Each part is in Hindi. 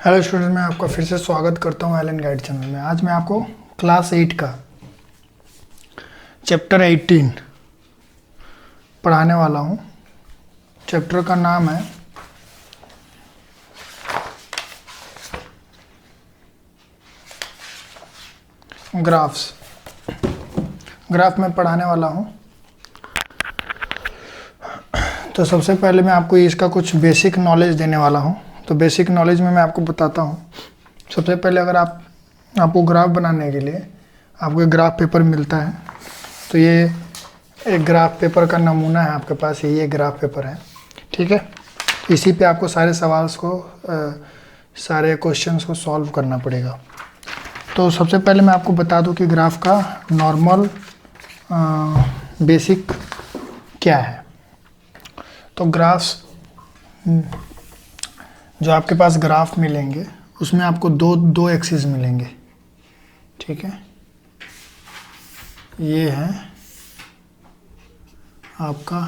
हेलो स्टूडेंट, मैं आपका फिर से स्वागत करता हूं एलन गाइड चैनल में। आज मैं आपको क्लास 8 का चैप्टर 18 पढ़ाने वाला हूं। चैप्टर का नाम है ग्राफ्स। ग्राफ में पढ़ाने वाला हूं। तो सबसे पहले मैं आपको इसका कुछ बेसिक नॉलेज देने वाला हूं। तो बेसिक नॉलेज में मैं आपको बताता हूं। सबसे पहले अगर आपको ग्राफ बनाने के लिए आपको एक ग्राफ पेपर मिलता है, तो ये एक ग्राफ पेपर का नमूना है आपके पास। ये ग्राफ पेपर है, ठीक है। इसी पे आपको सारे सारे क्वेश्चंस को सॉल्व करना पड़ेगा। तो सबसे पहले मैं आपको बता दूं कि ग्राफ का नॉर्मल बेसिक क्या है। तो ग्राफ्स जो आपके पास ग्राफ मिलेंगे उसमें आपको दो एक्सिस मिलेंगे, ठीक है। ये है आपका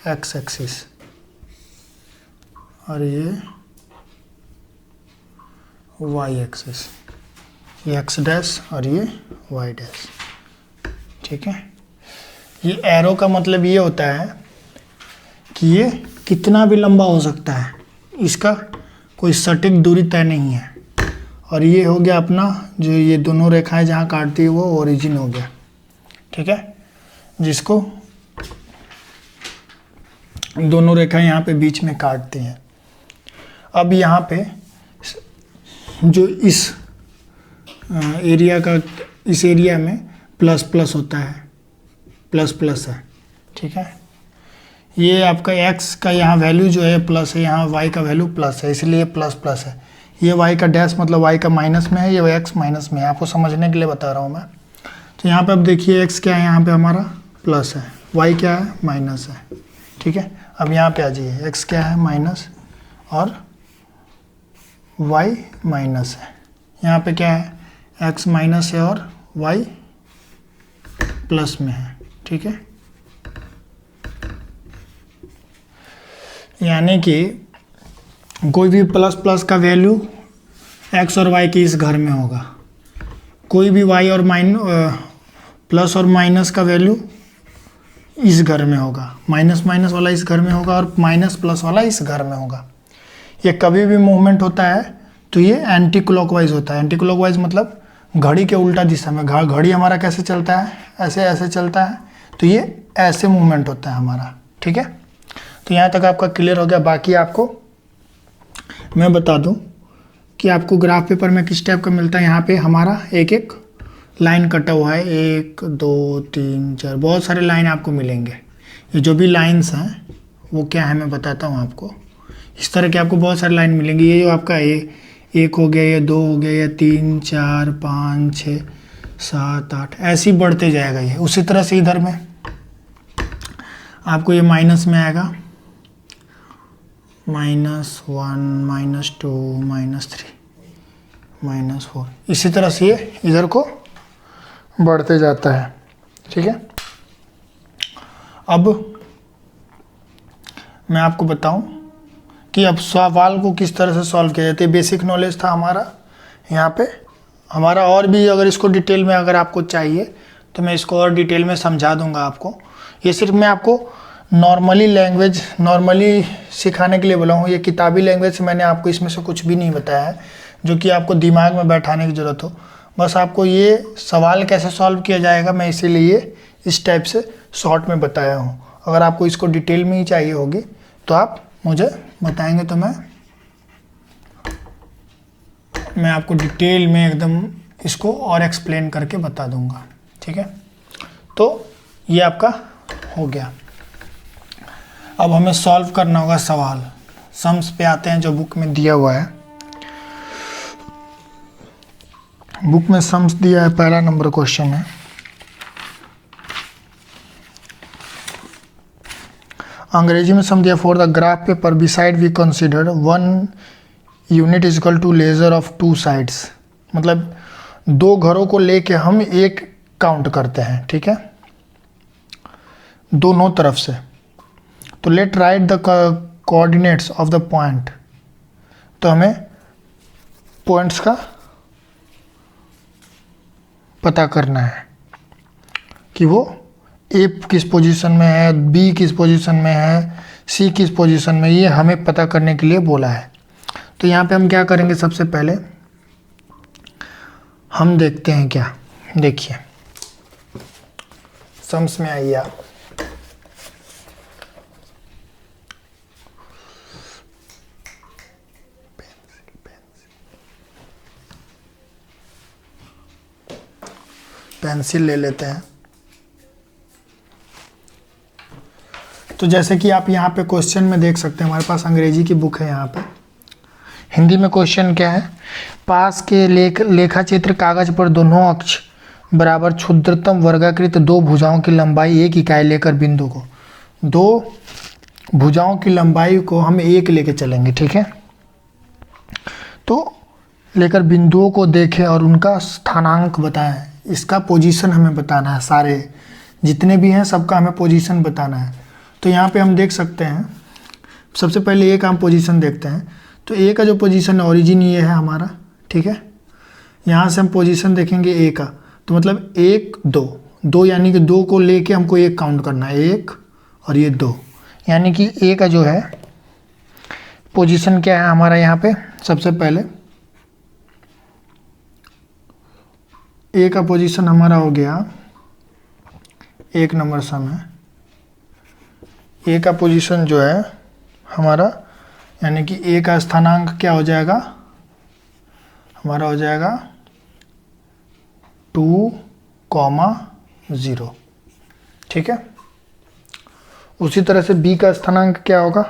एक्स एक्सिस और ये वाई एक्सिस। ये एक्स डैश और ये वाई डैश, ठीक है। ये एरो का मतलब ये होता है कि ये कितना भी लंबा हो सकता है, इसका कोई सटीक दूरी तय नहीं है। और ये हो गया अपना जो ये दोनों रेखाएं जहाँ काटती है वो ओरिजिन हो गया, ठीक है। जिसको दोनों रेखाएं यहाँ पे बीच में काटती हैं। अब यहाँ पे जो इस एरिया में प्लस प्लस होता है, प्लस प्लस है, ठीक है। ये आपका x का यहाँ वैल्यू जो है प्लस है, यहाँ y का वैल्यू प्लस है, इसलिए प्लस प्लस है। ये y का डैश मतलब y का माइनस में है, ये x माइनस में है। आपको समझने के लिए बता रहा हूँ मैं। तो यहाँ पे अब देखिए x क्या है, यहाँ पे हमारा प्लस है, y क्या है माइनस है, ठीक है। अब यहाँ पे आ जाइए, x क्या है माइनस और y माइनस है। यहाँ पे क्या है, x माइनस है और y प्लस में है, ठीक है। यानी कि कोई भी प्लस प्लस का वैल्यू x और y के इस घर में होगा, कोई भी y और प्लस और माइनस का वैल्यू इस घर में होगा, माइनस माइनस वाला इस घर में होगा और माइनस प्लस वाला इस घर में होगा। ये कभी भी मूवमेंट होता है तो ये एंटी क्लॉकवाइज होता है। एंटी क्लॉकवाइज मतलब घड़ी के उल्टा दिशा में। घड़ी हमारा कैसे चलता है, ऐसे ऐसे चलता है, तो ये ऐसे मूवमेंट होता है हमारा, ठीक है। तो यहाँ तक आपका क्लियर हो गया। बाकी आपको मैं बता दूं कि आपको ग्राफ पेपर में किस टाइप का मिलता है। यहाँ पे हमारा एक एक लाइन कटा हुआ है, 1 2 3 4 बहुत सारे लाइन आपको मिलेंगे। ये जो भी लाइंस हैं वो क्या है मैं बताता हूँ आपको। इस तरह के आपको बहुत सारे लाइन मिलेंगे। ये जो आपका एक हो गया, ये 2 हो गया, ये 3 4 5 6 7 8 ऐसे ही बढ़ते जाएगा ये। उसी तरह से इधर में आपको ये माइनस में आएगा, -1 -2 -3 -4। इसी तरह से ये इधर को बढ़ते जाता है, ठीक है। अब मैं आपको बताऊं कि अब सवाल को किस तरह से सॉल्व किया जाता है। बेसिक नॉलेज था हमारा यहाँ पे। हमारा और भी अगर इसको डिटेल में अगर आपको चाहिए तो मैं इसको और डिटेल में समझा दूंगा आपको। ये सिर्फ मैं आपको नॉर्मली सिखाने के लिए बोला हूँ। ये किताबी लैंग्वेज से मैंने आपको इसमें से कुछ भी नहीं बताया है जो कि आपको दिमाग में बैठाने की ज़रूरत हो। बस आपको ये सवाल कैसे सॉल्व किया जाएगा मैं इसीलिए इस टाइप से शॉर्ट में बताया हूँ। अगर आपको इसको डिटेल में ही चाहिए होगी तो आप मुझे बताएंगे तो मैं आपको डिटेल में एकदम इसको और एक्सप्लेन करके बता दूंगा, ठीक है। तो ये आपका हो गया। अब हमें सॉल्व करना होगा सवाल। सम्स पे आते हैं जो बुक में दिया हुआ है। बुक में सम्स दिया है, पहला नंबर क्वेश्चन है। अंग्रेजी में सम दिया, for the graph paper beside we consider 1 unit is equal to ledger of 2 sides. मतलब 2 घरों को लेके हम एक काउंट करते हैं, ठीक है, दोनों तरफ से। तो let write the coordinates of the point. तो हमें पॉइंट्स का पता करना है कि वो ए किस पोजीशन में है, बी किस पोजीशन में है, सी किस पोजीशन में, ये हमें पता करने के लिए बोला है। तो यहाँ पे हम क्या करेंगे, सबसे पहले हम देखते हैं क्या, देखिए सम्स में आइए आप। पेंसिल ले लेते हैं। तो जैसे कि आप यहाँ पे क्वेश्चन में देख सकते हैं, हमारे पास अंग्रेजी की बुक है यहाँ पे। हिंदी में क्वेश्चन क्या है, पास के लेखा चित्र कागज पर दोनों अक्ष बराबर क्षुद्रतम वर्गाकृत दो भुजाओं की लंबाई एक इकाई लेकर बिंदु को, दो भुजाओं की लंबाई को हम एक लेके चलेंगे, ठीक है। तो लेकर बिंदुओं को देखें और उनका स्थानांक बताएं, इसका पोजीशन हमें बताना है, सारे जितने भी हैं सबका हमें पोजीशन बताना है। तो यहाँ पे हम देख सकते हैं, सबसे पहले ए का हम पोजीशन देखते हैं। तो ए का जो पोजीशन है, ओरिजिन ये है हमारा, ठीक है। यहाँ से हम पोजीशन देखेंगे ए का, तो मतलब 1 2 यानी कि 2 को लेके हमको एक काउंट करना है, 1 और ये 2, यानी कि ए का जो है पोजीशन क्या है हमारा यहाँ पे। सबसे पहले ए का पोजीशन हमारा हो गया 1 नंबर सम है। ए का पोजीशन जो है हमारा, यानी कि ए का स्थानांक क्या हो जाएगा हमारा, हो जाएगा 2,0, ठीक है। उसी तरह से बी का स्थानांक क्या होगा,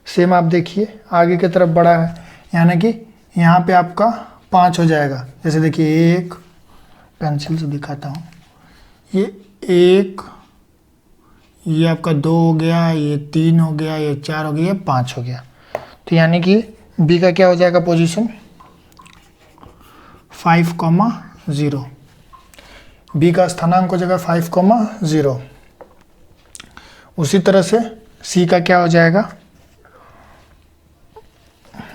सेम आप देखिए आगे की तरफ बढ़ा है, यानी कि यहाँ पे आपका 5 हो जाएगा। जैसे देखिए 1, पेंसिल से दिखाता हूँ, ये 1, ये आपका 2 हो गया, ये 3 हो गया, ये 4 हो गया, ये 5 हो गया। तो यानी कि बी का क्या हो जाएगा पोजीशन 5,0, बी का स्थानांक हो जाएगा 5,0। उसी तरह से सी का क्या हो जाएगा,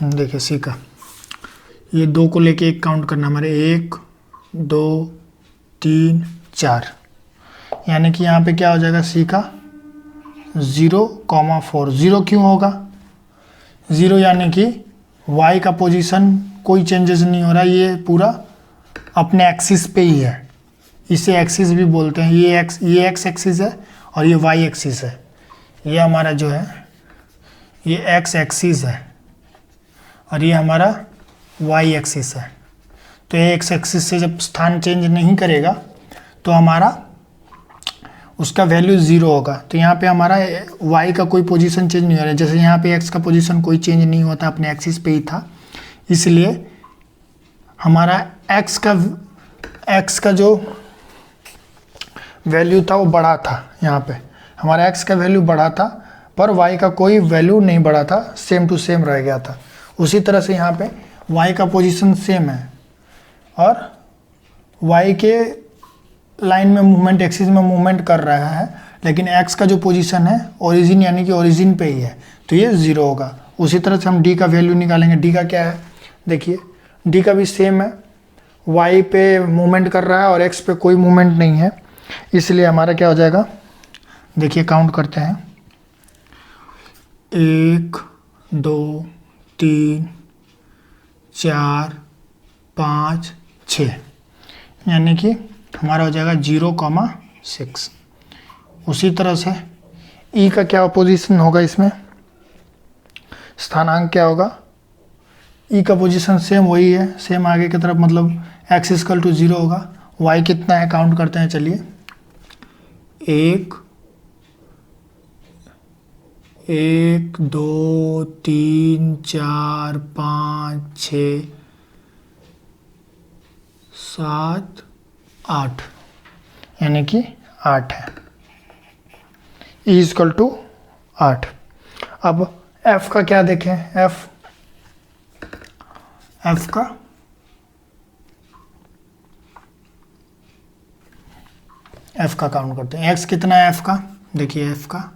देखिए सी का, ये 2 को लेके एक काउंट करना हमारे, 1 2 3 4, यानी कि यहाँ पे क्या हो जाएगा सी का 0,4। 0 क्यों होगा, 0 यानी कि y का पोजीशन कोई चेंजेस नहीं हो रहा, ये पूरा अपने एक्सिस पे ही है, इसे एक्सिस भी बोलते हैं। ये x एक्सिस है और ये y एक्सिस है, ये हमारा जो है ये x एक्सिस है और ये हमारा y एक्सिस है। तो ये x एक्सिस से जब स्थान चेंज नहीं करेगा तो हमारा उसका वैल्यू 0 होगा। तो यहाँ पे हमारा y का कोई पोजीशन चेंज नहीं हो रहा है, जैसे यहाँ पे x का पोजीशन कोई चेंज नहीं होता, अपने एक्सिस पे ही था, इसलिए हमारा x का जो वैल्यू था वो बढ़ा था। यहाँ पे हमारा x का वैल्यू बढ़ा था पर y का कोई वैल्यू नहीं बढ़ा था, सेम टू सेम रह गया था। उसी तरह से यहाँ पे y का पोजीशन सेम है और y के लाइन में मूवमेंट, एक्सिस में मूवमेंट कर रहा है, लेकिन x का जो पोजीशन है ओरिजिन यानी कि ओरिजिन पे ही है, तो ये 0 होगा। उसी तरह से हम d का वैल्यू निकालेंगे। d का क्या है, देखिए d का भी सेम है, y पे मूवमेंट कर रहा है और x पे कोई मूवमेंट नहीं है, इसलिए हमारा क्या हो जाएगा, देखिए काउंट करते हैं, 1 2 3 4 5 6, यानी कि हमारा हो जाएगा 0,6। उसी तरह से ई का क्या पोजीशन होगा, इसमें स्थानांक क्या होगा, ई का पोजीशन सेम वही है, सेम आगे की तरफ, मतलब x इक्वल टू 0 होगा। y कितना है काउंट करते हैं, चलिए 1 2 3 4 5 6 7 8, यानी कि 8 है, ई इक्वल टू 8। अब f का क्या देखें, f का काउंट करते हैं। x कितना है f का, देखिए f का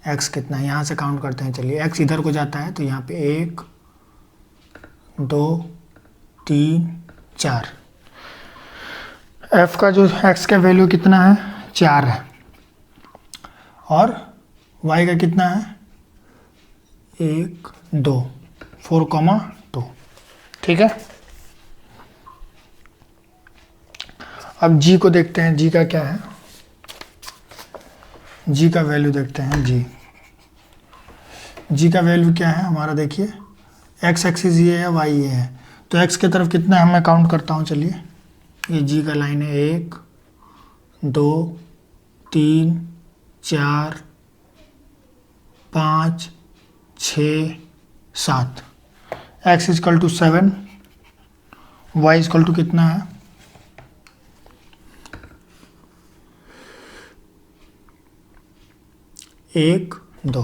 x कितना है, यहाँ से काउंट करते हैं, चलिए x इधर को जाता है तो यहाँ पे 1 2 3 4। f का जो x का वैल्यू कितना है 4 है और y का कितना है 1 2 4,2। ठीक है। अब g को देखते हैं, g का क्या है, g का वैल्यू देखते हैं। g का वैल्यू क्या है हमारा, देखिए x एक्सिस ये है, y ये है, तो x की तरफ कितना है मैं काउंट करता हूँ। चलिए ये g का लाइन है 1 2 3 4 5 6 7। x is equal to 7, y is equal to कितना है 1 2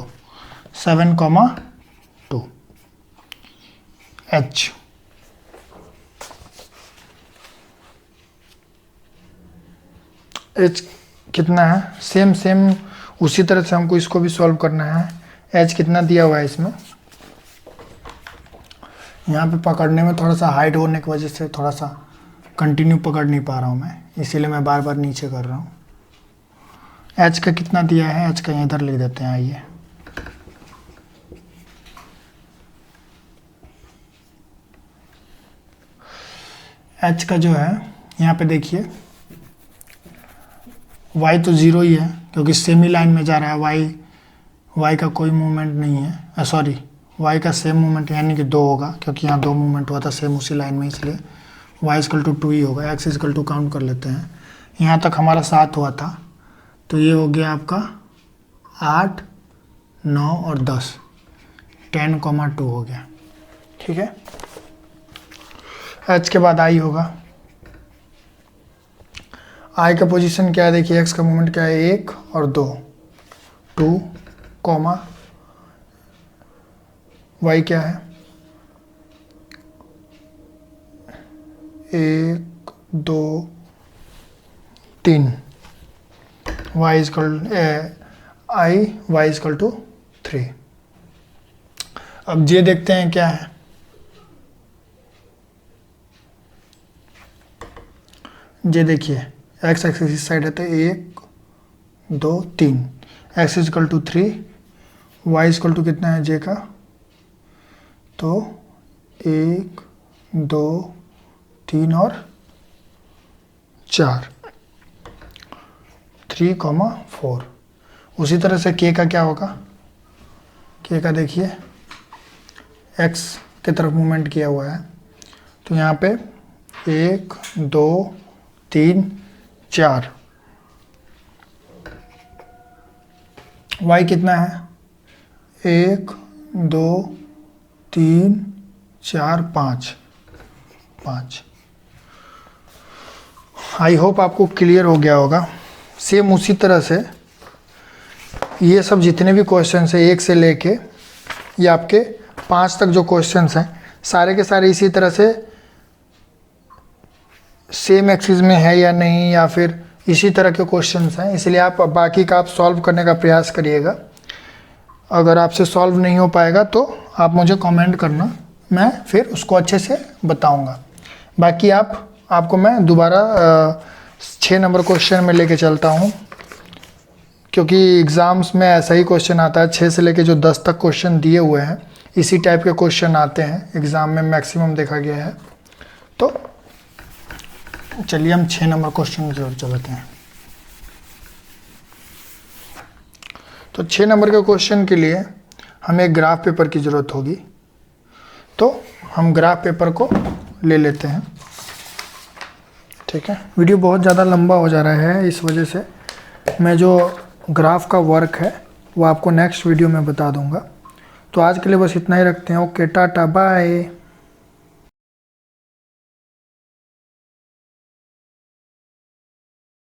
7,2। h कितना है, सेम उसी तरह से हमको इसको भी सॉल्व करना है। h कितना दिया हुआ है इसमें, यहाँ पे पकड़ने में थोड़ा सा हाइट होने की वजह से थोड़ा सा कंटिन्यू पकड़ नहीं पा रहा हूँ मैं, इसीलिए मैं बार बार नीचे कर रहा हूँ। h का कितना दिया है, h का इधर लिख देते हैं। आइए h का जो है यहाँ पे देखिए y तो 0 ही है क्योंकि सेमी लाइन में जा रहा है, y का कोई मूवमेंट नहीं है, सॉरी y का सेम मूवमेंट यानी कि 2 होगा क्योंकि यहाँ 2 मूवमेंट हुआ था सेम उसी लाइन में, इसलिए y इजकल टू 2 ही होगा। x इजकल टू काउंट कर लेते हैं, यहाँ तक हमारा 7 हुआ था तो ये हो गया आपका 8 9 और 10 10,2 हो गया। ठीक है। h के बाद i होगा, i का पोजीशन क्या है, देखिए x का मूवमेंट क्या है 1 और 2 2, y क्या है 1 2 3, y इजकल टू 3। अब j देखते हैं क्या है, j देखिए x एक्सिस इस साइड है तो 1 2 3, x is equal to 3, y is equal to कितना है j का, तो 1 2 3 और 4 3,4। उसी तरह से k का क्या होगा, k का देखिए x की तरफ मूवमेंट किया हुआ है तो यहाँ पे 1 2 3 4, y कितना है 1 2 3 4 5 5। आई होप आपको क्लियर हो गया होगा। सेम उसी तरह से ये सब जितने भी क्वेश्चन हैं 1 से लेके ये आपके 5 तक जो क्वेश्चन हैं सारे के सारे इसी तरह से सेम एक्सिस में है या नहीं, या फिर इसी तरह के क्वेश्चंस हैं, इसलिए आप बाकी का आप सॉल्व करने का प्रयास करिएगा। अगर आपसे सॉल्व नहीं हो पाएगा तो आप मुझे कमेंट करना, मैं फिर उसको अच्छे से बताऊंगा। बाकी आपको मैं दोबारा 6 नंबर क्वेश्चन में लेके चलता हूं, क्योंकि एग्ज़ाम्स में ऐसा ही क्वेश्चन आता है। 6 से लेके जो 10 तक क्वेश्चन दिए हुए हैं इसी टाइप के क्वेश्चन आते हैं एग्ज़ाम में, मैक्सिमम देखा गया है। तो चलिए हम 6 नंबर क्वेश्चन की ओर चलते हैं। तो 6 नंबर के क्वेश्चन के लिए हमें ग्राफ पेपर की ज़रूरत होगी, तो हम ग्राफ पेपर को ले लेते हैं। ठीक है। वीडियो बहुत ज़्यादा लंबा हो जा रहा है, इस वजह से मैं जो ग्राफ का वर्क है वो आपको नेक्स्ट वीडियो में बता दूंगा। तो आज के लिए बस इतना ही रखते हैं। Okay, tata bye.